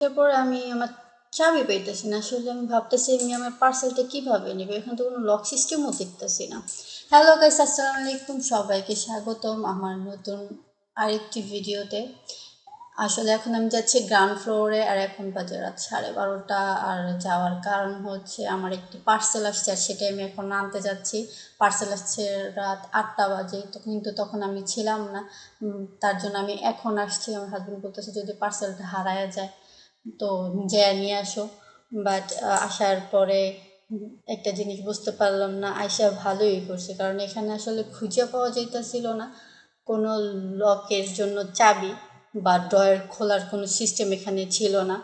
এরপর আমি আমার চাবি পাইতেছি না। আসলে আমি ভাবতেছি আমি আমার পার্সেলটা কিভাবে নেব, এখানে তো কোনো লক সিস্টেমও দেখতেছি না। হ্যালো গাইস, আসসালামু আলাইকুম, সবাইকে স্বাগতম আমার নতুন আরেকটি ভিডিওতে। আসলে এখন আমি যাচ্ছি গ্রাউন্ড ফ্লোরে, আর এখন বাজে রাত 12:30। আর যাওয়ার কারণ হচ্ছে আমার একটি পার্সেল আসছে, আর সেটাই আমি এখন আনতে যাচ্ছি। পার্সেল আসছে রাত 8টা বাজে, তো কিন্তু তখন আমি ছিলাম না। তার জন্য আমি এখন আসছি। আমার হাজব্যান্ড বলতেছে যদি পার্সেলটা হারায় যায় তো যেয়ে নিয়ে আসো। বাট আসার পরে একটা জিনিস বুঝতে পারলাম না, আয়শা ভালোই করছে, কারণ এখানে আসলে খুঁজে পাওয়া যাইতেছিল না কোনো লকের জন্য চাবি বা ড্রয়ার খোলার কোনো সিস্টেম এখানে ছিল না।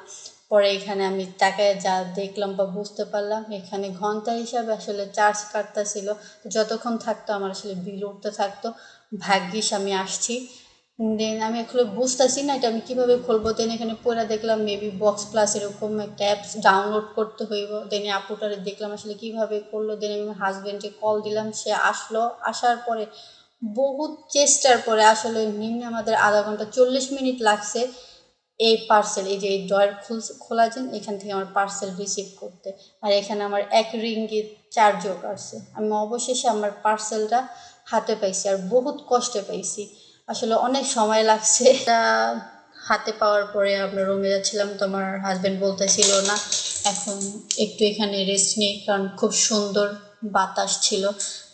পরে এখানে আমি তাকায় যা দেখলাম বা বুঝতে পারলাম, এখানে ঘন্টা হিসাবে আসলে চার্জ কাটতেছিল। তো যতক্ষণ থাকতো আমার আসলে বিল উঠতে থাকতো। ভাগ্যিস আমি আসছি। দেন আমি আসলে বুঝতেছি না এটা আমি কীভাবে খুলবো। দেন এখানে পড়ে দেখলাম মেবি বক্স প্লাস এরকম একটা অ্যাপস ডাউনলোড করতে হইব। দেন আপুটারে দেখলাম আসলে কীভাবে করলো। দেন আমি আমার হাজব্যান্ডকে কল দিলাম, সে আসলো। আসার পরে বহুত চেষ্টার পরে আসলে নিম্নে আমাদের আধা ঘন্টা 40 মিনিট লাগছে এই পার্সেল, এই যে এই ড্রয়ার খোলা যান এখান থেকে আমার পার্সেল রিসিভ করতে। আর এখানে আমার 1 রিঙ্গিত চার্জও কাটছে। আমি অবশেষে আমার পার্সেলটা হাতে পাইছি, আর বহুত কষ্টে পাইছি। আসলে অনেক সময় লাগছে। এটা হাতে পাওয়ার পরে আমরা রুমে যাচ্ছিলাম, তো আমার হাজব্যান্ড বলতেছিল না এখন একটু এখানে রেস্ট নিই, কারণ খুব সুন্দর বাতাস ছিল।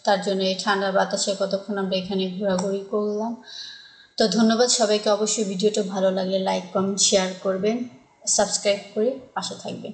তার জন্য এই ঠান্ডা বাতাসে কতক্ষণ আমরা এখানে ঘোরাঘুরি করলাম। তো ধন্যবাদ সবাইকে। অবশ্যই ভিডিওটা ভালো লাগলে লাইক কমেন্ট শেয়ার করবেন, সাবস্ক্রাইব করে পাশে থাকবেন।